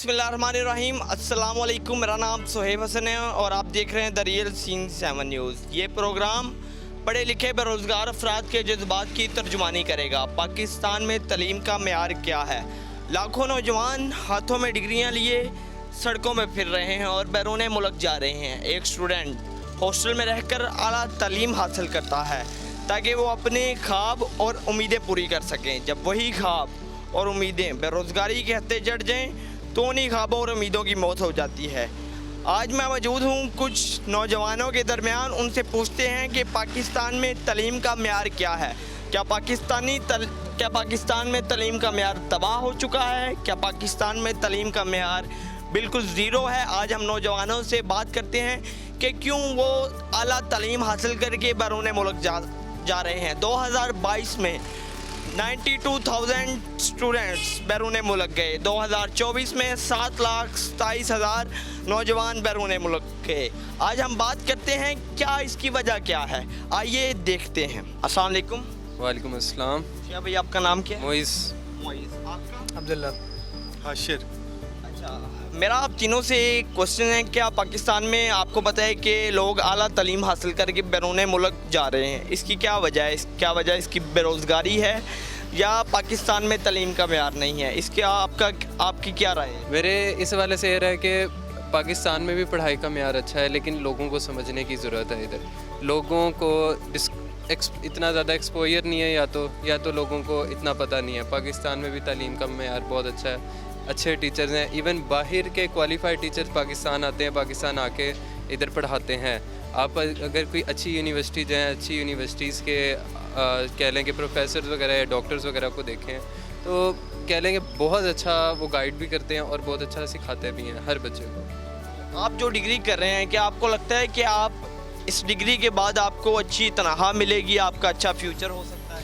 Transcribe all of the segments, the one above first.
बिस्मिल्लाहिर्रहमानिर्रहीम, अस्सलाम वालेकुम। मेरा नाम सुहेब हसन है और आप देख रहे हैं द रियल सीन 7 न्यूज़। ये प्रोग्राम पढ़े लिखे बेरोज़गार अफराद के जज्बात की तर्जुमानी करेगा। पाकिस्तान में तालीम का मेयार क्या है? लाखों नौजवान हाथों में डिग्रियां लिए सड़कों में फिर रहे हैं और बैरून मुल्क जा रहे हैं। एक स्टूडेंट हॉस्टल में रहकर आला तालीम हासिल करता है ताकि वो अपने ख्वाब और उम्मीदें पूरी कर सकें। जब वही ख्वाब और उम्मीदें बेरोज़गारी के हत्थे चढ़ जाएँ तो उन्हीं ख्वाबों और उम्मीदों की मौत हो जाती है। आज मैं मौजूद हूँ कुछ नौजवानों के दरमियान। उनसे पूछते हैं कि पाकिस्तान में तालीम का मेयार क्या है। क्या पाकिस्तान में तालीम का मेयार तबाह हो चुका है? क्या पाकिस्तान में तालीम का मेयार बिल्कुल ज़ीरो है? आज हम नौजवानों से बात करते हैं कि क्यों वो आला तालीम हासिल करके बैरून मुल्क जा रहे हैं। 2022 में 92,000 स्टूडेंट्स बैरून मुल्क गए। 2024 में 7,27,000 नौजवान बैरून मुल्क गए। आज हम बात करते हैं क्या इसकी वजह क्या है, आइए देखते हैं। अस्सलाम वालेकुम। वालेकुम अस्सलाम। क्या भाई आपका नाम क्या है? मोइस। आपका? अब्दुल्ला। हाशिर। अच्छा, मेरा आप तीनों से एक क्वेश्चन है, क्या पाकिस्तान में आपको पता है कि लोग आला तालीम हासिल करके बैरून मुल्क जा रहे हैं? इसकी क्या वजह है? क्या वजह इसकी बेरोज़गारी है या पाकिस्तान में तालीम का मेयार नहीं है? इसके आपकी क्या राय है? मेरे इस वाले से ये रहा है कि पाकिस्तान में भी पढ़ाई का मेयार अच्छा है, लेकिन लोगों को समझने की ज़रूरत है। इधर लोगों को इतना ज़्यादा एक्सपोजर नहीं है, या तो लोगों को इतना पता नहीं है। पाकिस्तान में भी तालीम का मेयार बहुत अच्छा है, अच्छे टीचर्स हैं। इवन बाहर के क्वालिफाइड टीचर्स पाकिस्तान आते हैं, पाकिस्तान आके इधर पढ़ाते हैं। आप अगर कोई अच्छी यूनिवर्सिटी जाएँ, अच्छी यूनिवर्सिटीज़ के कह लें कि प्रोफेसर वगैरह या डॉक्टर्स वगैरह को देखें तो कह लें कि बहुत अच्छा वो गाइड भी करते हैं और बहुत अच्छा सिखाते भी हैं हर बच्चे को। आप जो डिग्री कर रहे हैं, क्या आपको लगता है कि आप इस डिग्री के बाद आपको अच्छी तनख्वाह मिलेगी, आपका अच्छा फ्यूचर हो सकता है?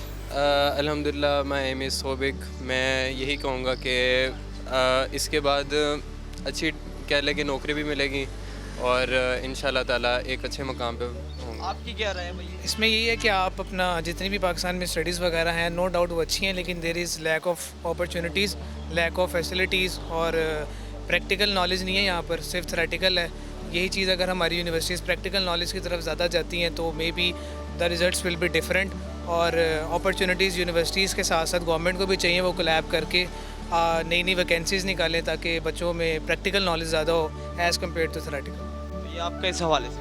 अल्हम्दुलिल्लाह मैं एम सोबिक, मैं यही कहूँगा कि इसके बाद अच्छी कह लें कि नौकरी भी मिलेगी और इंशाल्लाह ताला एक अच्छे मकाम पे होंगे। आपकी क्या राय है भैया? इसमें यही है कि आप अपना जितनी भी पाकिस्तान में स्टडीज़ वगैरह हैं, नो डाउट वो अच्छी हैं, लेकिन there is lack of opportunities, lack of facilities और प्रैक्टिकल नॉलेज नहीं है यहाँ पर, सिर्फ थ्योरेटिकल है। यही चीज़ अगर हमारी यूनिवर्सिटीज़ प्रैक्टिकल नॉलेज की तरफ ज़्यादा जाती हैं तो may be the results will be different. और अपॉर्चुनिटीज़ यूनिवर्सिटीज़ के साथ साथ गवर्नमेंट को भी चाहिए वो कोलैब करके नई नई वैकेंसीज़ निकालें ताकि बच्चों में प्रैक्टिकल नॉलेज ज़्यादा हो एज़ कम्पेयर टू थ्योरेटिकल। तो ये आपका इस हवाले से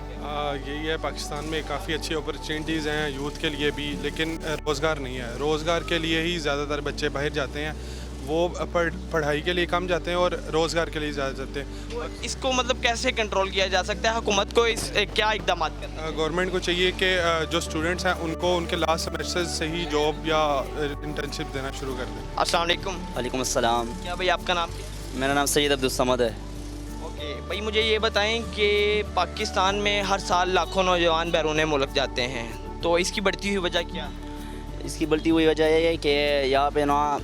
यही है, पाकिस्तान में काफ़ी अच्छी अपॉर्चुनिटीज़ हैं यूथ के लिए भी, लेकिन रोज़गार नहीं है। रोज़गार के लिए ही ज़्यादातर बच्चे बाहर जाते हैं, वो पढ़ाई के लिए कम जाते हैं और रोज़गार के लिए ज़्यादा जाते हैं। तो इसको मतलब कैसे कंट्रोल किया जा सकता है? हुकूमत को इस क्या इकदाम करना है? गवर्नमेंट को चाहिए कि जो स्टूडेंट्स हैं उनको उनके लास्ट सेमेस्टर से ही जॉब या इंटर्नशिप देना शुरू कर दें। अस्सलाम वालेकुम। वालेकुम अस्सलाम। क्या भाई आपका नाम क्या है? मेरा नाम सैयद अब्दुल समद है। ओके भाई, मुझे ये बताएं कि पाकिस्तान में हर साल लाखों नौजवान बैरून मुल्क जाते हैं, तो इसकी बढ़ती हुई वजह क्या है? इसकी बढ़ती हुई वजह यह है कि यहाँ पे ना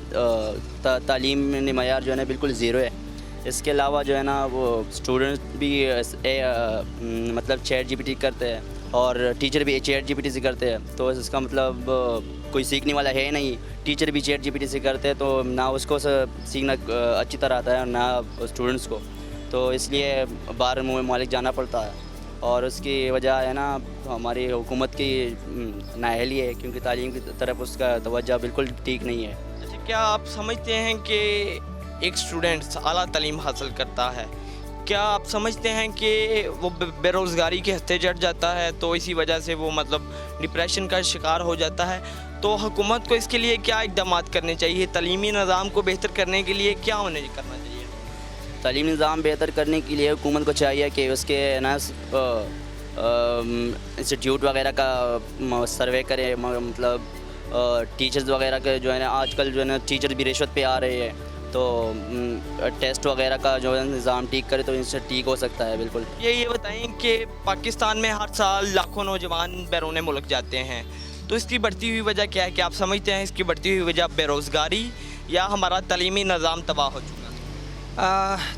तालीम मयार जो है ना बिल्कुल ज़ीरो है। इसके अलावा जो है ना वो स्टूडेंट भी मतलब चैट जीपीटी करते हैं और टीचर भी चैट जीपीटी से करते हैं, तो इसका मतलब कोई सीखने वाला है नहीं। टीचर भी चैट जीपीटी से करते हैं तो ना उसको सीखना अच्छी तरह आता है ना स्टूडेंट्स को, तो इसलिए बाहर ममालिक जाना पड़ता है। और उसकी वजह है ना हमारी हुकूमत की नाअहली है, क्योंकि तालीम की तरफ उसका तवज्जो बिल्कुल ठीक नहीं है। अच्छा, क्या आप समझते हैं कि एक स्टूडेंट आला तालीम हासिल करता है, क्या आप समझते हैं कि वो बेरोज़गारी के हत्थे चढ़ जाता है, तो इसी वजह से वो मतलब डिप्रेशन का शिकार हो जाता है? तो हुकूमत को इसके लिए क्या इक़दाम करने चाहिए? तालीमी निज़ाम को बेहतर करने के लिए क्या करना चाहिए? तालीमी निज़ाम बेहतर करने के लिए हुकूमत को चाहिए कि उसके ना इंस्टीट्यूट वगैरह का सर्वे करे, मतलब टीचर्स वगैरह के जो है ना आजकल जो है ना टीचर भी रिश्वत पे आ रहे हैं, तो टेस्ट वगैरह का जो है निज़ाम ठीक करे तो इनसे ठीक हो सकता है। बिल्कुल। ये बताएं कि पाकिस्तान में हर साल लाखों नौजवान बैरून मुल्क जाते हैं, तो इसकी बढ़ती हुई वजह क्या है? कि आप समझते हैं इसकी बढ़ती हुई वजह बेरोज़गारी या हमारा तालीमी निज़ाम तबाह हो चुका है?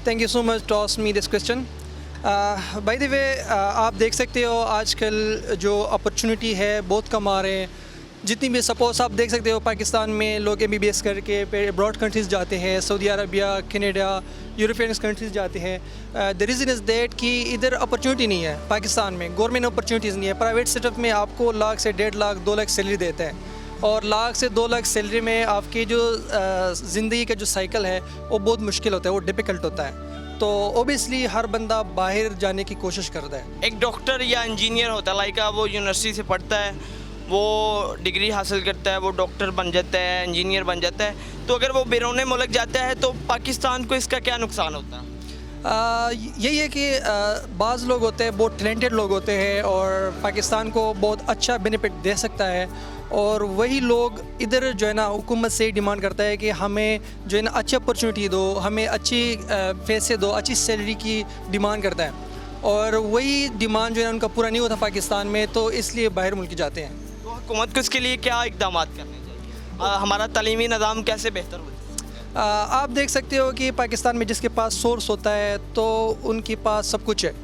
Thank you so much to ask me this question. By the way आप देख सकते हो आजकल जो अपॉर्चुनिटी है बहुत कम आ रहे हैं, जितनी भी सपोज आप देख सकते हो पाकिस्तान में लोग MBBS करके अब्रॉड कंट्रीज़ जाते हैं, Saudi Arabia, Canada, European countries जाते हैं। द रीज़न इज़ दैट कि इधर अपॉर्चुनिटी नहीं है पाकिस्तान में, गवर्नमेंट अपॉर्चुनिटीज़ नहीं है। प्राइवेट सेटअप में आपको लाख से 1.5 लाख 2 लाख सैलरी देता है, और लाख से 2 लाख सैलरी में आपकी जो ज़िंदगी का जो साइकिल है वो बहुत मुश्किल होता है, वो डिफ़िकल्ट होता है। तो ओबियसली हर बंदा बाहर जाने की कोशिश करता है। एक डॉक्टर या इंजीनियर होता है, लाइक वो यूनिवर्सिटी से पढ़ता है, वो डिग्री हासिल करता है, वो डॉक्टर बन जाता है, इंजीनियर बन जाता है, तो अगर वो बैरून मुल्क जाता है तो पाकिस्तान को इसका क्या नुकसान होता है? यही है कि बाज़ लोग होते हैं, बहुत टैलेंटेड लोग होते हैं और पाकिस्तान को बहुत अच्छा बेनिफिट दे सकता है, और वही लोग इधर जो है ना हुकूमत से डिमांड करता है कि हमें जो है ना अच्छी अपॉर्चुनिटी दो, हमें अच्छी पैसे दो, अच्छी सैलरी की डिमांड करता है, और वही डिमांड जो है ना उनका पूरा नहीं होता पाकिस्तान में, तो इसलिए बाहर मुल्क जाते हैं। तो हुकूमत को इसके लिए क्या इकदाम करने चाहिए? हमारा तालीमी निज़ाम कैसे बेहतर हो? आप देख सकते हो कि पाकिस्तान में जिसके पास सोर्स होता है तो उनके पास सब कुछ है।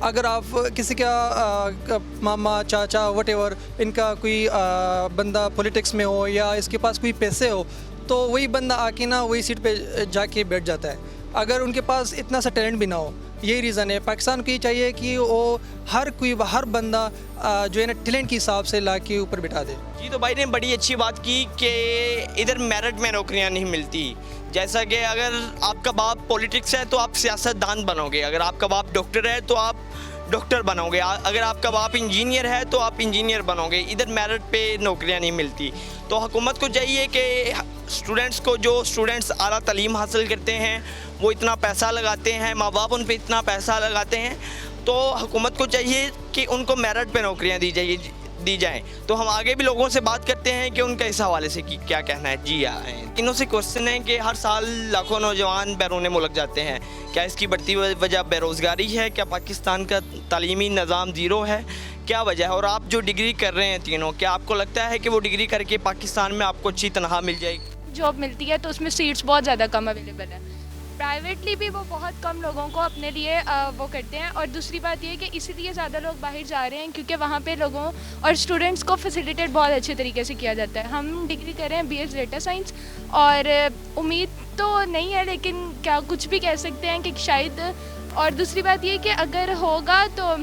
अगर आप किसी का मामा, चाचा, वटेवर, इनका कोई बंदा पॉलिटिक्स में हो या इसके पास कोई पैसे हो, तो वही बंदा आके ना वही सीट पे जाके बैठ जाता है, अगर उनके पास इतना सा टैलेंट भी ना हो। यही रीज़न है, पाकिस्तान को ये चाहिए कि वो हर बंदा जो है ना टैलेंट के हिसाब से ला के ऊपर बिठा दे। जी, तो भाई ने बड़ी अच्छी बात की कि इधर मेरिट में नौकरियां नहीं मिलती। जैसा कि अगर आपका बाप पॉलिटिक्स है तो आप सियासतदान बनोगे, अगर आपका बाप डॉक्टर है तो आप डॉक्टर बनोगे, अगर आपका बाप इंजीनियर है तो आप इंजीनियर बनोगे। इधर मेरिट पे नौकरियां नहीं मिलती। तो हुकूमत को चाहिए कि स्टूडेंट्स को, जो स्टूडेंट्स आला तालीम हासिल करते हैं वो इतना पैसा लगाते हैं, माँ बाप उन पे इतना पैसा लगाते हैं, तो हुकूमत को चाहिए कि उनको मेरिट पे नौकरियां दी जाएं। तो हम आगे भी लोगों से बात करते हैं कि उनका इस हवाले से क्या कहना है। जी इनों से क्वेश्चन है कि हर साल लाखों नौजवान बैरून मुल्क जाते हैं, क्या इसकी बढ़ती वजह बेरोज़गारी है? क्या पाकिस्तान का तालीमी निज़ाम ज़ीरो है? क्या वजह है? और आप जो डिग्री कर रहे हैं तीनों, क्या आपको लगता है कि वो डिग्री करके पाकिस्तान में आपको अच्छी तनख्वाह मिल जाएगी? जॉब मिलती है तो उसमें सीट्स बहुत ज़्यादा कम अवेलेबल है। प्राइवेटली भी वो बहुत कम लोगों को अपने लिए वो करते हैं, और दूसरी बात ये है कि इसीलिए ज़्यादा लोग बाहर जा रहे हैं क्योंकि वहाँ पे लोगों और स्टूडेंट्स को फैसिलिटेट बहुत अच्छे तरीके से किया जाता है। हम डिग्री कर रहे हैं BS डेटा साइंस, और उम्मीद तो नहीं है लेकिन क्या कुछ भी कह सकते हैं कि शायद। और दूसरी बात ये कि अगर होगा तो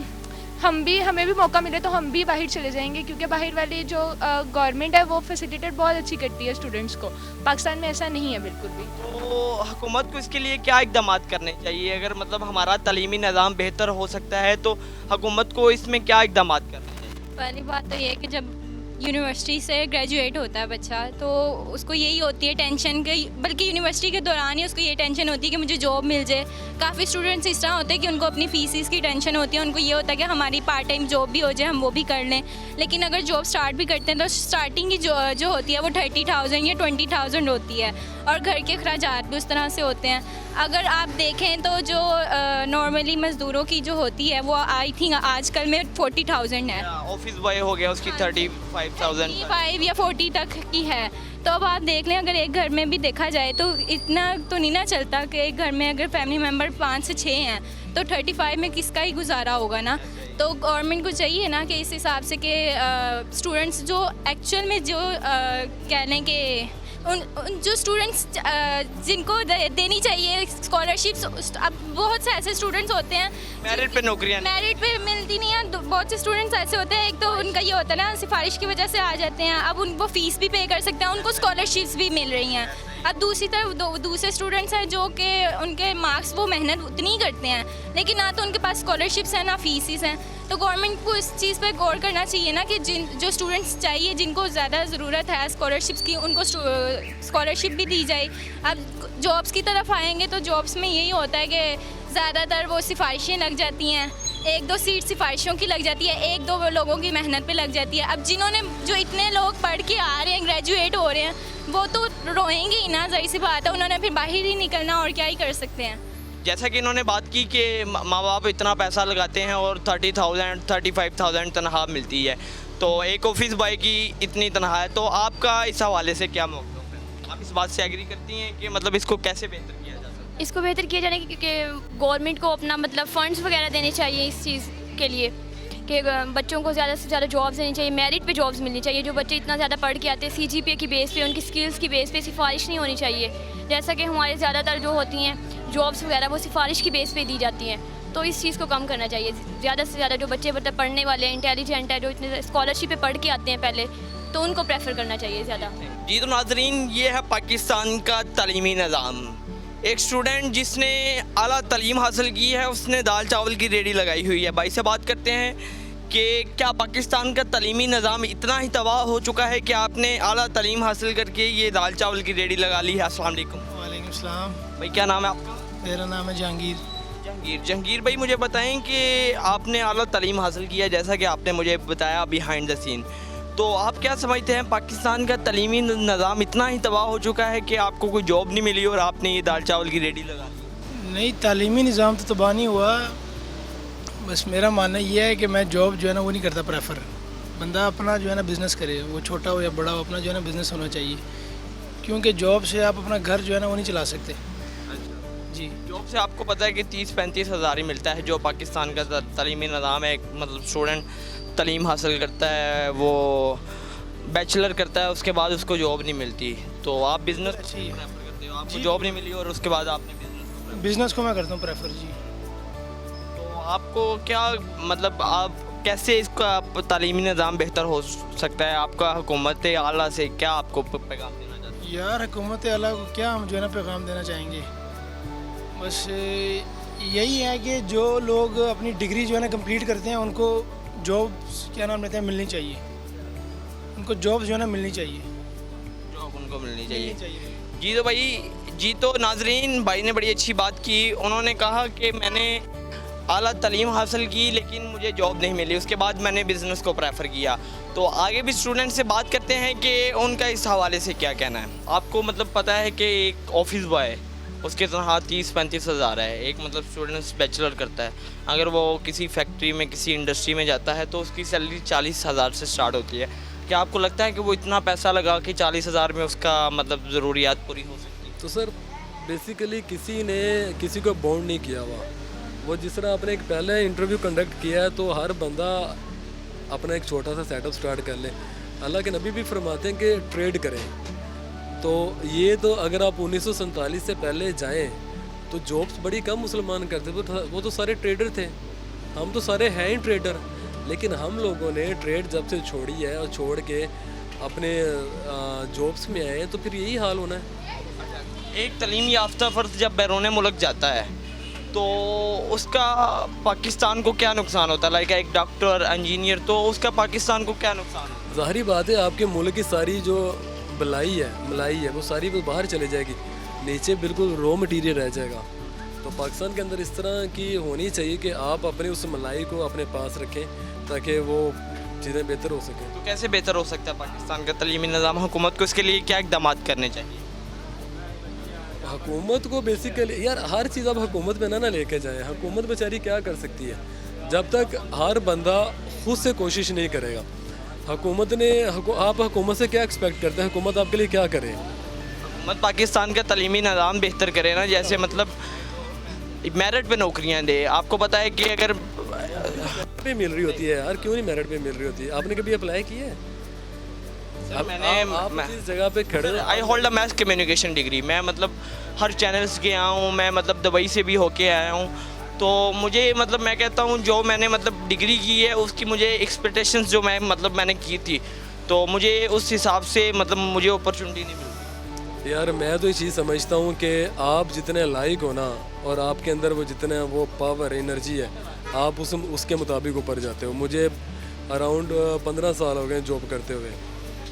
हमें भी मौका मिले तो हम भी बाहर चले जाएंगे, क्योंकि बाहर वाली जो गवर्नमेंट है वो फैसिलिटेट बहुत अच्छी करती है स्टूडेंट्स को। पाकिस्तान में ऐसा नहीं है बिल्कुल भी। तो हुकूमत को इसके लिए क्या इकदाम करने चाहिए? अगर मतलब हमारा तालीमी निज़ाम बेहतर हो सकता है तो हुकूमत को इसमें क्या इकदाम करने चाहिए? पहली बात तो ये है कि जब यूनिवर्सिटी से ग्रेजुएट होता है बच्चा तो उसको यही होती है टेंशन कि, बल्कि यूनिवर्सिटी के दौरान ही उसको ये टेंशन होती है कि मुझे जॉब मिल जाए। काफ़ी स्टूडेंट्स इस तरह होते हैं कि उनको अपनी फीस की टेंशन होती है, उनको ये होता है कि हमारी पार्ट टाइम जॉब भी हो जाए, हम वो भी कर लें। लेकिन अगर जॉब स्टार्ट भी करते हैं तो स्टार्टिंग की जो होती है वो 30,000 या 20,000 होती है, और घर के अखराजात भी उस तरह से होते हैं। अगर आप देखें तो जो नॉर्मली मज़दूरों की जो होती है वो आई थिंक आजकल में 40,000 है। ऑफिस बॉय हो गया उसकी 35,000 या 40 तक की है। तो अब आप देख लें, अगर एक घर में भी देखा जाए तो इतना तो नहीं ना चलता कि एक घर में अगर फैमिली मेम्बर 5 से 6 हैं तो 35 में किसका ही गुजारा होगा ना। तो गवर्नमेंट को चाहिए ना कि इस हिसाब से कि स्टूडेंट्स जो एक्चुअल में जो कह लें कि उन जो स्टूडेंट्स जिनको देनी चाहिए स्कॉलरशिप्स, अब बहुत से ऐसे स्टूडेंट्स होते हैं मेरिट पे नौकरियां मेरिट पे मिलती नहीं है। बहुत से स्टूडेंट्स ऐसे होते हैं, एक तो उनका ये होता है ना सिफारिश की वजह से आ जाते हैं, अब वो फ़ीस भी पे कर सकते हैं, उनको स्कॉलरशिप्स भी मिल रही हैं। अब दूसरी तरफ दूसरे स्टूडेंट्स हैं जो कि उनके मार्क्स वो मेहनत उतनी ही करते हैं लेकिन ना तो उनके पास स्कॉलरशिप्स हैं ना फीसिस हैं। तो गवर्नमेंट को इस चीज़ पर गौर करना चाहिए ना कि जो स्टूडेंट्स चाहिए, जिनको ज़्यादा ज़रूरत है स्कॉलरशिप्स की, उनको स्कॉलरशिप भी दी जाए। अब जॉब्स की तरफ आएंगे तो जॉब्स में यही होता है कि ज़्यादातर वो सिफारिशें लग जाती हैं, 1-2 सीट सिफारिशों की लग जाती है, 1-2 लोगों की मेहनत पे लग जाती है। अब जिन्होंने जो इतने लोग पढ़ के आ रहे हैं, ग्रेजुएट हो रहे हैं, वो तो रोएंगे ही ना, ज़ाहिर सी बात है, उन्होंने फिर बाहर ही निकलना, और क्या ही कर सकते हैं। जैसा कि इन्होंने बात की कि माँ बाप इतना पैसा लगाते हैं और 30,000 35,000 तनख्वाह मिलती है, तो एक ऑफिस बॉय की इतनी तनख्वाह है। तो आपका इस हवाले से क्या मौक़िफ़ है? आप इस बात से एग्री करती हैं कि मतलब इसको कैसे बेहतर किया जा सकता है? इसको बेहतर किया जाने क्योंकि गवर्नमेंट को अपना मतलब फ़ंड्स वगैरह देने चाहिए इस चीज़ के लिए, कि बच्चों को ज़्यादा से ज़्यादा जॉब्स देनी चाहिए, मेरिट पे जॉब्स मिलनी चाहिए। जो बच्चे इतना ज़्यादा पढ़ के आते हैं CGPA की बेस पे, उनकी स्किल्स की बेस पे सिफारिश नहीं होनी चाहिए। जैसा कि हमारे ज़्यादातर जो होती हैं जॉब्स वगैरह वो सिफारिश की बेस पे दी जाती हैं, तो इस चीज़ को कम करना चाहिए। ज़्यादा से ज़्यादा जो बच्चे मतलब पढ़ने वाले हैं, इंटेलिजेंट है, जो इतने स्कॉलरशिप पे पढ़ के आते हैं पहले, तो उनको प्रेफर करना चाहिए ज़्यादा। जी तो नाजरीन, ये है पाकिस्तान का तालीमी निज़ाम। एक स्टूडेंट जिसने आला तालीम हासिल की है, उसने दाल चावल की रेडी लगाई हुई है। भाई से बात करते हैं कि क्या पाकिस्तान का तालीमी निज़ाम इतना ही तबाह हो चुका है कि आपने आला तालीम हासिल करके ये दाल चावल की रेडी लगा ली है। अस्सलाम वालेकुम। वालेकुम सलाम। भाई क्या नाम है आपका? मेरा नाम है जहांगीर। जहांगीर भाई, मुझे बताएं कि आपने आला तालीम हासिल किया, जैसा कि आपने मुझे बताया बिहाइंड द सीन, तो आप क्या समझते हैं पाकिस्तान का तालीमी निज़ाम इतना ही तबाह हो चुका है कि आपको कोई जॉब नहीं मिली और आपने ये दाल चावल की रेडी लगा ली? नहीं, तालीमी निज़ाम तो तबाह नहीं हुआ, बस मेरा मानना ये है कि मैं जॉब जो है ना वो नहीं करता प्रेफर। बंदा अपना जो है ना बिज़नेस करे, वो छोटा हो या बड़ा हो, अपना जो है ना बिज़नेस होना चाहिए, क्योंकि जॉब से आप अपना घर जो है ना वो नहीं चला सकते। जी, जॉब से आपको पता है कि 30-35 हज़ार ही मिलता है, जो पाकिस्तान का तालीमी निज़ाम है। मतलब स्टूडेंट तालीम हासिल करता है, वो बैचलर करता है, उसके बाद उसको जॉब नहीं मिलती। तो आप बिज़नेस अच्छी है। प्रेफर करते हो, आपको जॉब नहीं मिली और उसके बाद आपने बिज़नेस को मैं करता हूँ प्रेफर। जी, तो आपको क्या मतलब आप कैसे इसका तालीमी निज़ाम बेहतर हो सकता है? आपका हुकूमत आला से क्या आपको पैगाम देना चाहते हैं? यार हुकूमत आला को क्या हम जो है ना पैगाम देना चाहेंगे, बस यही है कि जो लोग अपनी डिग्री जो है ना कंप्लीट करते हैं उनको जॉब क्या नाम लेते हैं मिलनी चाहिए, उनको जॉब जो है ना मिलनी चाहिए। जॉब उनको मिलनी चाहिए। जी तो भाई, जी तो नाजरीन, भाई ने बड़ी अच्छी बात की। उन्होंने कहा कि मैंने आला तालीम हासिल की लेकिन मुझे जॉब नहीं मिली, उसके बाद मैंने बिज़नेस को प्रेफर किया। तो आगे भी स्टूडेंट से बात करते हैं कि उनका इस हवाले से क्या कहना है। आपको मतलब पता है कि एक ऑफिस बॉय उसके तनख्वाह 30-35 हज़ार है। एक मतलब स्टूडेंट्स बैचलर करता है, अगर वो किसी फैक्ट्री में किसी इंडस्ट्री में जाता है तो उसकी सैलरी 40 हज़ार से स्टार्ट होती है। क्या आपको लगता है कि वो इतना पैसा लगा कि 40 हज़ार में उसका मतलब ज़रूरियात पूरी हो सकती है? तो सर बेसिकली किसी ने किसी को बाउंड नहीं किया हुआ। वो जिस तरह आपने एक पहले इंटरव्यू कंडक्ट किया है, तो हर बंदा अपना एक छोटा सा सेटअप स्टार्ट कर ले। अल्लाह के नबी भी फरमाते हैं कि ट्रेड करें। तो ये तो अगर आप 1947 से पहले जाएं तो जॉब्स बड़ी कम मुसलमान करते थे, वो तो सारे ट्रेडर थे। हम तो सारे हैं ही ट्रेडर, लेकिन हम लोगों ने ट्रेड जब से छोड़ी है और छोड़ के अपने जॉब्स में आए हैं, तो फिर यही हाल होना है। एक तालीम याफ्ता फ़र्द जब बैरून मुल्क जाता है तो उसका पाकिस्तान को क्या नुकसान होता है? लाइक एक डॉक्टर, इंजीनियर, तो उसका पाकिस्तान को क्या नुकसान होता है? ज़ाहिरी बात है, आपके मुल्क की सारी जो मलाई है वो सारी वो बाहर चले जाएगी, नीचे बिल्कुल रॉ मटेरियल रह जाएगा। तो पाकिस्तान के अंदर इस तरह की होनी चाहिए कि आप अपने उस मलाई को अपने पास रखें ताकि वो चीज़ें बेहतर हो सकें। तो कैसे बेहतर हो सकता है पाकिस्तान का तालीमी निज़ाम? हुकूमत को इसके लिए क्या इक़दाम करने चाहिए? हुकूमत को बेसिकली यार हर चीज़ अब हुकूमत पे ना लेके जाए। हुकूमत बेचारी क्या कर सकती है जब तक हर बंदा खुद से कोशिश नहीं करेगा। हुकूमत ने आप हुकूमत से क्या एक्सपेक्ट करते हैं? हुकूमत आपके लिए क्या करे? हुकूमत पाकिस्तान का तालीमी निज़ाम बेहतर करे ना, जैसे मतलब मेरिट पे नौकरियां दे। आपको पता है कि अगर पे मिल रही होती है यार, क्यों नहीं मेरिट पे मिल रही होती है? आपने कभी अप्लाई किया है? आप इस जगह पे खड़े, I hold a mess communication degree. मैं मतलब हर चैनल्स गया हूँ, मैं मतलब दुबई से भी होके आया हूँ। तो मुझे मतलब मैं कहता हूँ जो मैंने मतलब डिग्री की है उसकी मुझे एक्सपेक्टेशंस जो मैंने की थी, तो मुझे उस हिसाब से मतलब मुझे अपॉर्चुनिटी नहीं मिलती। यार मैं तो ये चीज़ समझता हूँ कि आप जितने लायक हो ना, और आपके अंदर वो जितने वो पावर एनर्जी है, आप उसके मुताबिक ऊपर जाते हो। मुझे अराउंड 15 साल हो गए जॉब करते हुए,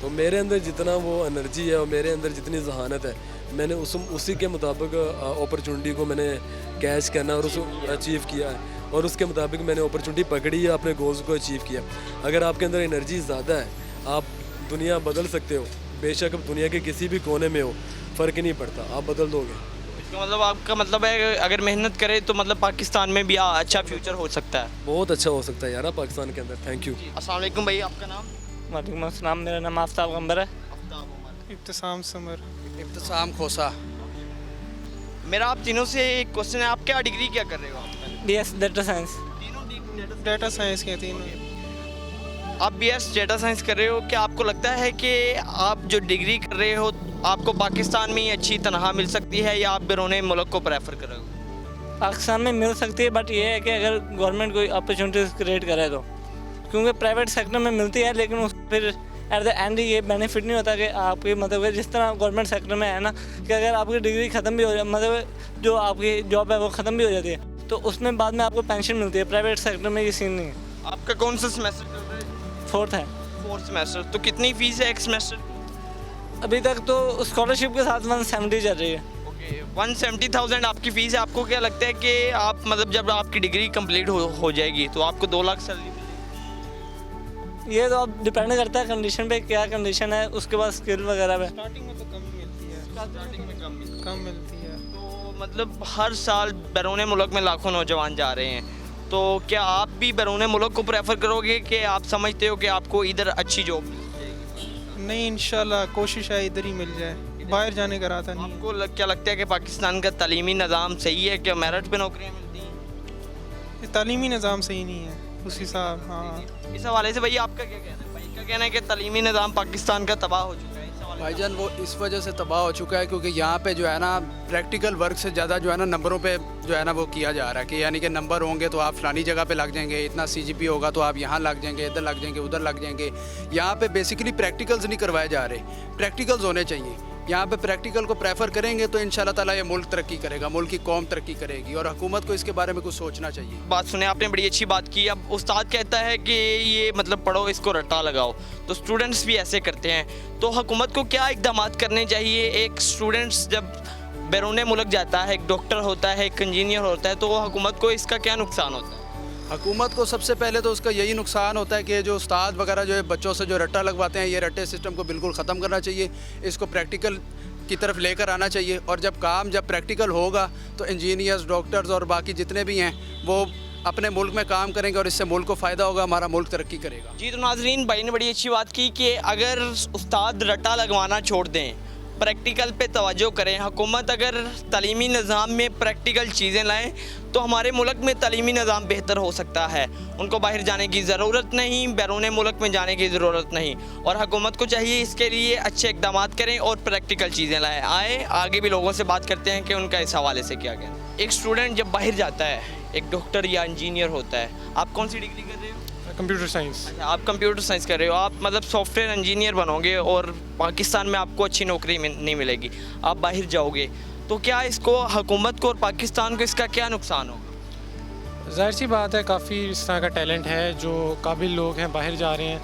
तो मेरे अंदर जितना वो एनर्जी है और मेरे अंदर जितनी जहानत है, मैंने उसी के मुताबिक अपॉर्चुनिटी को मैंने कैच करना और उसको अचीव किया है, और उसके मुताबिक मैंने अपॉर्चुनिटी पकड़ी है, अपने गोल्स को अचीव किया। अगर आपके अंदर एनर्जी ज़्यादा है, आप दुनिया बदल सकते हो। बेशक आप दुनिया के किसी भी कोने में हो, फ़र्क ही नहीं पड़ता, आप बदल दोगे। इसका मतलब आपका मतलब है अगर मेहनत करे तो मतलब पाकिस्तान में भी अच्छा फ्यूचर हो सकता है। बहुत अच्छा हो सकता है यार पाकिस्तान के अंदर। Thank you. अस्सलाम वालेकुम भाई, आपका नाम? वालेकुम अस्सलाम, मेरा नाम आफ्ताब गंबर है। इब्तिसाम समर। इब्तिसाम खोसा। मेरा आप तीनों से एक क्वेश्चन है, आप क्या डिग्री क्या कर रहे हो? आप BS डेटा साइंस। तीनों डाटा साइंस के तीनों। आप BS डेटा साइंस कर रहे हो, क्या आपको लगता है कि आप जो डिग्री कर रहे हो आपको पाकिस्तान में ही अच्छी तनख्वाह मिल सकती है या आप बैरून मुल्क को प्रेफर करोगे? पाकिस्तान में मिल सकती है, बट ये है कि अगर गवर्नमेंट कोई अपॉर्चुनिटीज़ क्रिएट करे तो, क्योंकि प्राइवेट सेक्टर में मिलती है लेकिन उस फिर एट द एंड ये बेनिफिट नहीं होता कि आपकी मतलब कि जिस तरह गवर्नमेंट सेक्टर में है ना कि अगर आपकी डिग्री ख़त्म भी हो जाए, मतलब जो आपकी जॉब है वो ख़त्म भी हो जाती है तो उसमें बाद में आपको पेंशन मिलती है। प्राइवेट सेक्टर में ये सीन नहीं है। आपका कौन सा सेमेस्टर चल रहा है? 4th है। 4th semester. तो कितनी फ़ीस है एक सेमेस्टर? अभी तक तो स्कॉलरशिप के साथ 170 चल रही है। ओके, 170,000 आपकी फ़ीस है। आपको क्या लगता है कि आप मतलब जब आपकी डिग्री कंप्लीट हो जाएगी तो आपको 2 लाख सैलरी? ये तो अब डिपेंड करता है कंडीशन पे, क्या कंडीशन है उसके बाद स्किल वगैरह पे। स्टार्टिंग में तो कम मिलती है, स्टार्टिंग में कम मिलती है। तो मतलब हर साल बैरून मुल्क में लाखों नौजवान जा रहे हैं, तो क्या आप भी बैरून मुल्क को प्रेफर करोगे कि आप समझते हो कि आपको इधर अच्छी जॉब मिल जाएगी? नहीं, इंशाल्लाह कोशिश है इधर ही मिल जाए, बाहर जाने का रास्ता नहीं है। आपको क्या लगता है कि पाकिस्तान का तालीमी निज़ाम सही है, क्या मेरिट पे नौकरियाँ मिलती हैं? ये तालीमी निज़ाम सही नहीं है उस हिसाब। हाँ, इस हवाले से भैया आपका क्या कहना है? भाई का कहना है कि तालीमी निज़ाम पाकिस्तान का तबाह हो चुका है। इस हवाले से भाईजान वो इस वजह से तबाह हो चुका है क्योंकि यहाँ पे जो है ना प्रैक्टिकल वर्क से ज़्यादा जो है ना नंबरों पे जो है ना वो किया जा रहा है कि यानी कि नंबर होंगे तो आप फलानी जगह पे लग जाएंगे, इतना CGP होगा तो आप यहाँ लग जाएंगे, इधर लग जाएंगे, उधर लग जाएंगे। यहाँ पे बेसिकली प्रैक्टिकल्स नहीं करवाए जा रहे, प्रैक्टिकल्स होने चाहिए। यहाँ पे प्रैक्टिकल को प्रेफर करेंगे तो इंशाल्लाह ताला ये मुल्क तरक्की करेगा, मुल्क की कौम तरक्की करेगी और हुकूमत को इसके बारे में कुछ सोचना चाहिए। बात सुने आपने, बड़ी अच्छी बात की। अब उस्ताद कहता है कि ये मतलब पढ़ो, इसको रट्टा लगाओ, तो स्टूडेंट्स भी ऐसे करते हैं। तो हुकूमत को क्या इक़दाम करने चाहिए? एक स्टूडेंट्स जब बैरून मुल्क जाता है, एक डॉक्टर होता है, एक इंजीनियर होता है, तो हुकूमत को इसका क्या नुकसान होता है? हुकूमत को सबसे पहले तो उसका यही नुकसान होता है कि जो उस्ताद वगैरह जो है बच्चों से जो रट्टा लगवाते हैं, ये रट्टे सिस्टम को बिल्कुल ख़त्म करना चाहिए, इसको प्रैक्टिकल की तरफ लेकर आना चाहिए। और जब प्रैक्टिकल होगा तो इंजीनियर्स, डॉक्टर्स और बाकी जितने भी हैं वो अपने मुल्क में काम करेंगे और इससे मुल्क को फ़ायदा होगा, हमारा मुल्क तरक्की करेगा। जी, तो नाजरीन, भाई ने बड़ी अच्छी बात की कि अगर उस्ताद रट्टा लगवाना छोड़ दें, प्रैक्टिकल पे तवज्जो करें, हुकूमत अगर तालीमी निज़ाम में प्रैक्टिकल चीज़ें लाएं तो हमारे मुल्क में तालीमी निज़ाम बेहतर हो सकता है। उनको बाहर जाने की ज़रूरत नहीं, बैरून मुल्क में जाने की ज़रूरत नहीं, और हुकूमत को चाहिए इसके लिए अच्छे इक़दाम करें और प्रैक्टिकल चीज़ें लाएँ। आए आगे भी लोगों से बात करते हैं कि उनका इस हवाले से क्या कहना है। एक स्टूडेंट जब बाहर जाता है, एक डॉक्टर या इंजीनियर होता है, आप कौन सी डिग्री कर रहे हो? Computer science. आप कंप्यूटर साइंस कर रहे हो, आप मतलब सॉफ्टवेयर इंजीनियर बनोगे और पाकिस्तान में आपको अच्छी नौकरी नहीं मिलेगी, आप बाहर जाओगे, तो क्या इसको हुकूमत को और पाकिस्तान को इसका क्या नुकसान होगा? ज़ाहिर सी बात है, काफ़ी इस तरह का टैलेंट है, जो काबिल लोग हैं बाहर जा रहे हैं,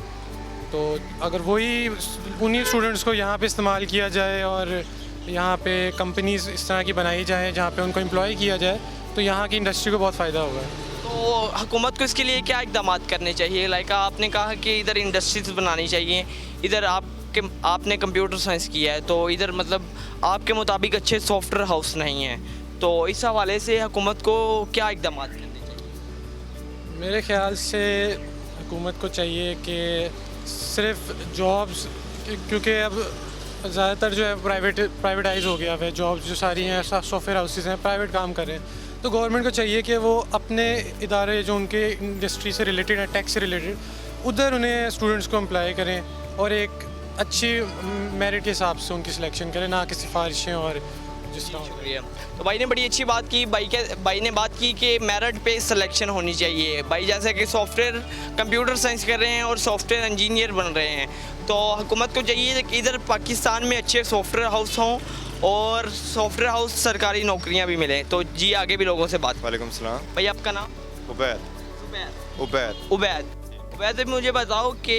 तो अगर वही उन्हीं स्टूडेंट्स को यहाँ पे इस्तेमाल किया जाए और यहाँ पे कंपनीज़ इस तरह की बनाई जाए जहाँ पे उनको एम्प्लॉय किया जाए तो यहाँ की इंडस्ट्री को बहुत फ़ायदा होगा। तो हुकूमत को इसके लिए क्या इक़दाम करने चाहिए? लाइक आपने कहा कि इधर इंडस्ट्रीज बनानी चाहिए, इधर आपने कंप्यूटर साइंस किया है तो इधर मतलब आपके मुताबिक अच्छे सॉफ्टवेयर हाउस नहीं हैं, तो इस हवाले से हुकूमत को क्या इक़दाम करने चाहिए? मेरे ख्याल से हुकूमत को चाहिए कि सिर्फ जॉब्स, क्योंकि अब ज़्यादातर जो है प्राइवेटाइज हो गया है, जॉब्स जो सारी हैं सॉफ्टवेयर हाउसेस हैं प्राइवेट काम कर रहे हैं, तो गवर्नमेंट को चाहिए कि वो अपने इदारे जो उनके इंडस्ट्री से रिलेटेड है, टैक्स से रिलेटेड, उधर उन्हें स्टूडेंट्स को एम्प्लॉय करें और एक अच्छी मेरिट के हिसाब से उनकी सिलेक्शन करें, ना कि सिफारिशें और जिस तरह। शुक्रिया। तो भाई ने बड़ी अच्छी बात की। भाई ने बात की कि मेरिट पे सिलेक्शन होनी चाहिए। भाई जैसे कि सॉफ्टवेयर कंप्यूटर साइंस कर रहे हैं और सॉफ्टवेयर इंजीनियर बन रहे हैं, तो हुकूमत को चाहिए कि इधर पाकिस्तान में अच्छे सॉफ्टवेयर हाउस हों और सॉफ्टवेयर हाउस सरकारी नौकरियां भी मिलें। तो जी, आगे भी लोगों से बात। वालेकुम सलाम। भाई आपका नाम? उबैद। वैसे मुझे बताओ कि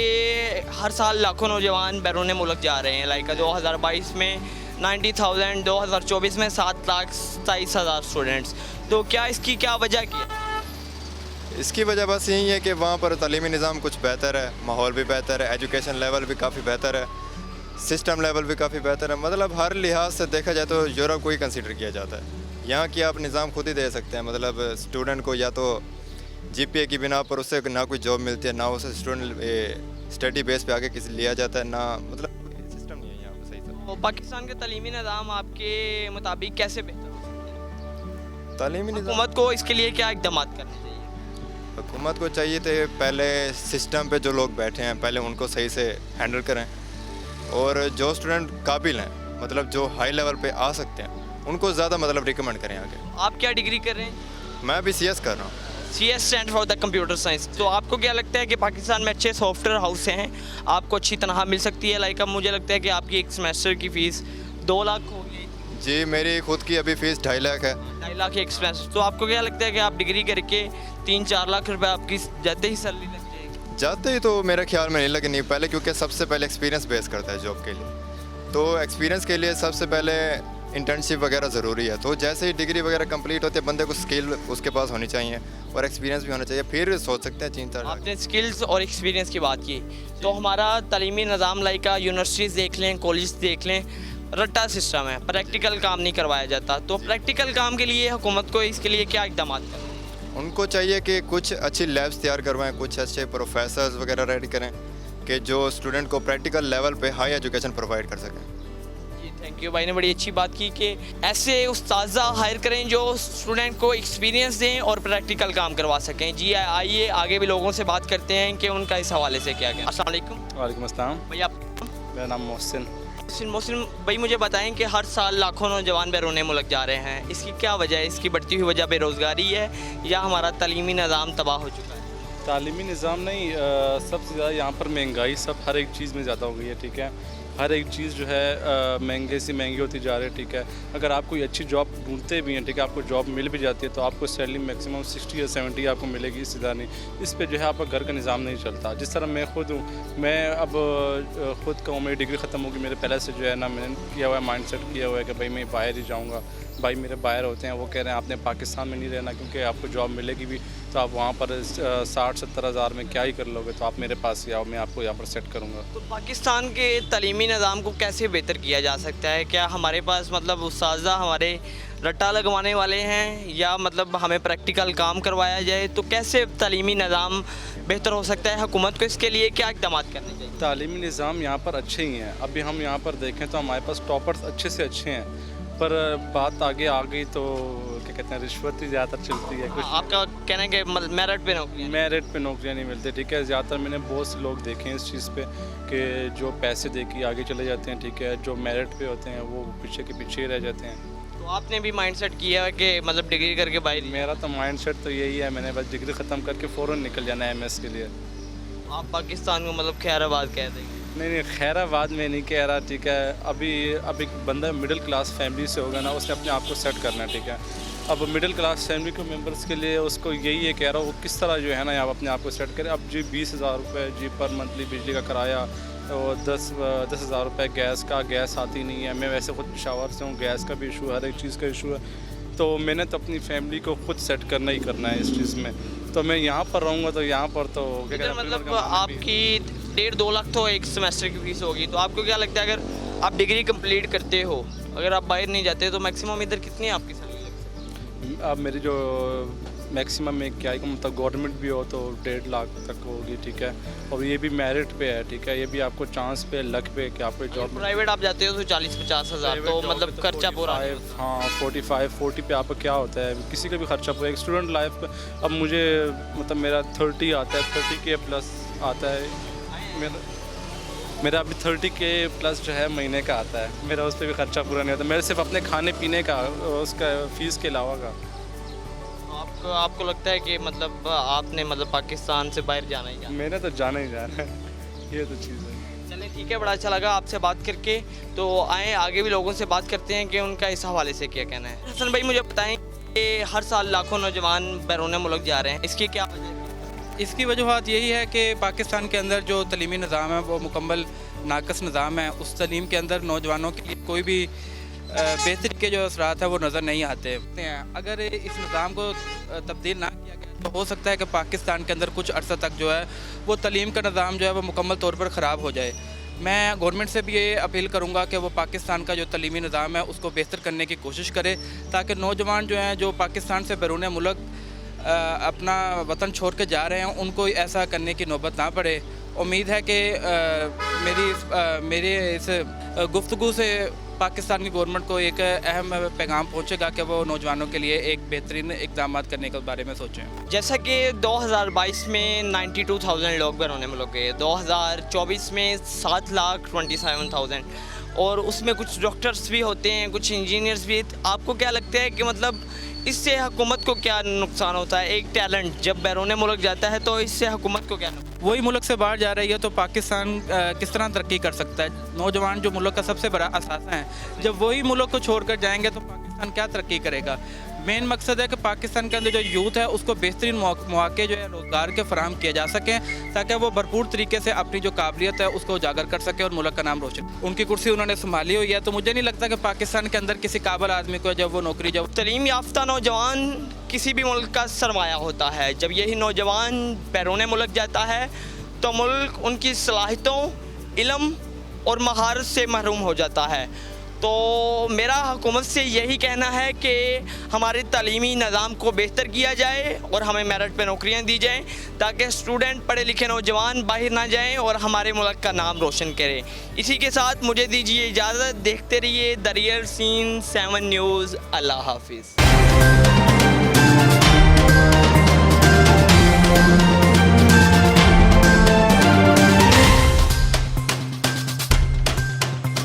हर साल लाखों नौजवान बैरून मुल्क जा रहे हैं। लाइक 2022 में 90,000, 2024 में 7,27,000 स्टूडेंट्स, तो क्या इसकी क्या वजह की है? इसकी वजह बस यही है कि वहाँ पर तालीमी निज़ाम कुछ बेहतर है, माहौल भी बेहतर है, एजुकेशन लेवल भी काफ़ी बेहतर है, सिस्टम लेवल भी काफ़ी बेहतर है। मतलब हर लिहाज से देखा जाए तो यूरोप को ही कंसीडर किया जाता है। यहाँ की आप निज़ाम खुद ही दे सकते हैं, मतलब स्टूडेंट को या तो GPA की बिना पर उससे ना कोई जॉब मिलती है, ना उसे स्टूडेंट स्टडी बेस पे आगे किसी लिया जाता है, ना मतलब सिस्टम नहीं है यहाँ पर सही से। तो पाकिस्तान का तालीमी निज़ाम आपके मुताबिक कैसे बेहतर हो सकता है? तालीमी निज़ाम हुकूमत को इसके लिए क्या इक़दाम करने चाहिए? हुकूमत को चाहिए तो पहले सिस्टम पे जो लोग बैठे हैं पहले उनको सही से हैंडल करें, और जो स्टूडेंट काबिल हैं मतलब जो हाई लेवल पे आ सकते हैं उनको ज़्यादा मतलब रिकमेंड करें आगे। आप क्या डिग्री कर रहे हैं? मैं भी CS कर रहा हूँ। CS stand for the computer science. तो आपको क्या लगता है कि पाकिस्तान में अच्छे सॉफ्टवेयर हाउस हैं, आपको अच्छी तनख्वाह मिल सकती है? लाइक अब मुझे लगता है कि आपकी एक सेमेस्टर की फ़ीस 2 लाख होगी। जी मेरी खुद की अभी फ़ीस 2.5 लाख है। 2.5 लाख एक्सपेंस। तो आपको क्या लगता है कि आप डिग्री करके 3-4 लाख रुपए आपकी जाते ही सैलरी लग जाएगी? जाते ही तो मेरे ख्याल में नहीं लगनी पहले, क्योंकि सबसे पहले एक्सपीरियंस बेस करता है जॉब के लिए। तो एक्सपीरियंस के लिए सबसे पहले इंटर्नशिप वगैरह ज़रूरी है। तो जैसे ही डिग्री वगैरह कंप्लीट होते हैं बंदे को स्किल उसके पास होनी चाहिए और एक्सपीरियंस भी होना चाहिए, फिर सोच सकते हैं 3-4 लाख। आपने स्किल्स और एक्सपीरियंस की बात की, तो हमारा तालीमी निज़ाम लाइक यूनिवर्सिटीज़ देख लें, कॉलेज देख लें, रट्टा सिस्टम है, प्रैक्टिकल काम नहीं करवाया जाता। तो प्रैक्टिकल काम के लिए हुकूमत को इसके लिए क्या इक़दाम करने? उनको चाहिए कि कुछ अच्छी लैब्स तैयार करवाएं, कुछ अच्छे प्रोफेसर्स वगैरह रेडी करें कि जो स्टूडेंट को प्रैक्टिकल लेवल पे हाई एजुकेशन प्रोवाइड कर सकें। जी थैंक यू भाई ने बड़ी अच्छी बात की कि ऐसे उस्ताज़ा हायर करें जो स्टूडेंट को एक्सपीरियंस दें और प्रैक्टिकल काम करवा सकें। जी आइए आगे भी लोगों से बात करते हैं कि उनका इस हवाले से क्या क्या। अस्सलाम वालेकुम। वालेकुम अस्सलाम। भाई आप? मेरा नाम मोहसिन। मोहसिन भाई मुझे बताएं कि हर साल लाखों नौजवान बैरून मुल्क जा रहे हैं, इसकी क्या वजह है? इसकी बढ़ती हुई वजह बेरोज़गारी है या हमारा तालीमी निज़ाम तबाह हो चुका है? तालीमी निज़ाम नहीं, सबसे ज़्यादा यहाँ पर महंगाई सब हर एक चीज़ में ज़्यादा हो गई है। ठीक है, हर एक चीज़ जो है महंगे से महंगी होती जा रही है। ठीक है, अगर आप कोई अच्छी जॉब ढूंढते भी हैं, ठीक है, आपको जॉब मिल भी जाती है तो आपको सैलरी मैक्सिमम 60 या 70 आपको मिलेगी, इससे ज़्यादा नहीं। इस पे जो है आपका घर का निज़ाम नहीं चलता। जिस तरह मैं खुद हूँ, मैं अब खुद का हूँ, मेरी डिग्री ख़त्म होगी, मेरे पहले से जो है ना मैंने किया हुआ है, माइंड सेट किया हुआ है कि भाई मैं बाहर ही जाऊँगा। भाई मेरे बाहर होते हैं, वो कह रहे हैं आपने पाकिस्तान में नहीं रहना क्योंकि आपको जॉब मिलेगी भी तो आप वहाँ पर 60-70 हज़ार में क्या ही कर लोगे, तो आप मेरे पास ही आओ, मैं आपको यहाँ पर सेट करूँगा। तो पाकिस्तान के तालीमी निज़ाम को कैसे बेहतर किया जा सकता है? क्या हमारे पास मतलब उस्ताज़ा हमारे रट्टा लगवाने वाले हैं या मतलब हमें प्रैक्टिकल काम करवाया जाए? तो कैसे तालीमी निज़ाम बेहतर हो सकता है? हुकूमत को इसके लिए क्या इक़दाम करने चाहिए? तालीमी निज़ाम यहाँ पर अच्छे ही हैं। अभी हम यहाँ पर देखें तो हमारे पास टॉपर्स अच्छे से अच्छे हैं, पर बात आगे आ गई तो क्या कहते हैं रिश्वत ही ज़्यादातर चलती है। कुछ आपका कहना है कि मेरिट पे नौकरियाँ नहीं मिलती। ठीक है, ज़्यादातर मैंने बहुत से लोग देखे हैं इस चीज़ पे कि जो पैसे दे के आगे चले जाते हैं, ठीक है, जो मेरिट पे होते हैं वो पीछे के पीछे ही रह जाते हैं। तो आपने भी माइंड सेट किया है कि मतलब डिग्री करके बाहर? मेरा तो माइंड सेट तो यही है, मैंने बस डिग्री ख़त्म करके फ़ौरन निकल जाना है MS के लिए। आप पाकिस्तान को मतलब खैराबाद कह देंगे? नहीं, खैराबाद में नहीं कह रहा। ठीक है, अब एक बंदा मिडिल क्लास फैमिली से होगा ना, उसने अपने आप को सेट करना है। ठीक है, अब मिडिल क्लास फैमिली के मेंबर्स के लिए उसको यही है, कह रहा हूँ वो किस तरह जो है ना यहाँ अपने आप को सेट करे। अब जी 20,000 रुपये जी पर मंथली बिजली का किराया और 10,000 रुपये गैस आती नहीं है। मैं वैसे खुद पेशावर से हूँ, गैस का भी इशू, हर एक चीज़ का इशू है। तो मैंने तो अपनी फैमिली को खुद सेट करना ही करना है इस चीज़ में। तो मैं यहाँ पर रहूँगा तो यहाँ पर तो मतलब आपकी 1.5-2 लाख तो एक सेमेस्टर की फीस होगी। तो आपको क्या लगता है अगर आप डिग्री कंप्लीट करते हो, अगर आप बाहर नहीं जाते तो मैक्सिमम इधर कितनी आपकी सैलरी लग सकती है? अब मेरी जो मैक्सिमम में क्या है मतलब गवर्नमेंट भी हो तो 1.5 लाख तक होगी। ठीक है, और ये भी मेरिट पे है। ठीक है, ये भी आपको चांस पे, लक पे कि आपको जॉब। प्राइवेट आप जाते हो तो 40-50 हज़ार तो मतलब खर्चा पूरा। हाँ 45-40 पे आपका क्या होता है, किसी का भी खर्चा पूरा। एक स्टूडेंट लाइफ पे अब मुझे मतलब मेरा 30 आता है, 30K प्लस आता है मेरा अभी 30K प्लस जो है महीने का आता है। मेरा उस पर भी खर्चा पूरा नहीं होता, मेरे सिर्फ अपने खाने पीने का उसका फ़ीस के अलावा का। आपको लगता है कि मतलब आपने मतलब पाकिस्तान से बाहर जाना ही जाना? मैंने तो जाना ही जाना है, ये तो चीज़ है। चलें ठीक है, बड़ा अच्छा लगा आपसे बात करके। तो आए आगे भी लोगों से बात करते हैं कि उनका इस हवाले से क्या कहना है। हसन भाई मुझे बताएं कि हर साल लाखों नौजवान बैरून मुल्क जा रहे हैं, इसकी क्या वजह है? इसकी वजूहत यही है कि पाकिस्तान के अंदर जो तलीमी निज़ाम है वो मुकम्मल नाकस निज़ाम है। उस तलीम के अंदर नौजवानों के लिए कोई भी बेहतरी के जो असरात है वो नज़र नहीं आते हैं। अगर इस निज़ाम को तब्दील ना किया गया तो हो सकता है कि पाकिस्तान के अंदर कुछ अर्सा तक जो है वो तलीम का निज़ाम जो है वो मुकम्मल तौर पर ख़राब हो जाए। मैं गवर्नमेंट से भी ये अपील करूँगा कि वो पाकिस्तान का जो तलीमी निज़ाम है उसको बेहतर करने की कोशिश करे, ताकि नौजवान जो हैं जो पाकिस्तान से बैरून मुल्क अपना वतन छोड़ के जा रहे हैं उनको ऐसा करने की नौबत ना पड़े। उम्मीद है कि मेरी इस गुफ्तगू से पाकिस्तान की गवर्नमेंट को एक अहम पैगाम पहुंचेगा कि वो नौजवानों के लिए एक बेहतरीन इक़दाम करने के बारे में सोचें। जैसा कि 2022 में 92,000 लोग बैरून मुल्क गए, 2024 में 7,27,000 और उसमें कुछ डॉक्टर्स भी होते हैं, कुछ इंजीनियर्स भी। आपको क्या लगता है कि मतलब इससे हुकूमत को क्या नुकसान होता है? एक टैलेंट जब बैरून मुल्क जाता है तो इससे हुकूमत को क्या नुकसान? वही मुल्क से बाहर जा रही है तो पाकिस्तान किस तरह तरक्की कर सकता है? नौजवान जो मुल्क का सबसे बड़ा असासा है, जब वही मुल्क को छोड़कर जाएंगे तो पाकिस्तान क्या तरक्की करेगा? मेन मकसद है कि पाकिस्तान के अंदर जो यूथ है उसको बेहतरीन मौके जो है रोज़गार के फराहम किए जा सकें, ताकि वो भरपूर तरीके से अपनी जो काबिलियत है उसको उजागर कर सके और मुल्क का नाम रोशन। उनकी कुर्सी उन्होंने संभाली हुई है, तो मुझे नहीं लगता कि पाकिस्तान के अंदर किसी काबिल आदमी को जब वो नौकरी जब तलीम याफ्ता नौजवान किसी भी मुल्क का सरमाया होता है। जब यही नौजवान बैरून मुल्क जाता है तो मुल्क उनकी सलाहियतों, इल्म और महारत से महरूम हो जाता है। तो मेरा हुकूमत से यही कहना है कि हमारे तालीमी निज़ाम को बेहतर किया जाए और हमें मेरिट पे नौकरियां दी जाएं, ताकि स्टूडेंट पढ़े लिखे नौजवान बाहर ना जाएं और हमारे मुल्क का नाम रोशन करें। इसी के साथ मुझे दीजिए इजाज़त। देखते रहिए द रियल सीन 7 न्यूज़। अल्लाह हाफिज़।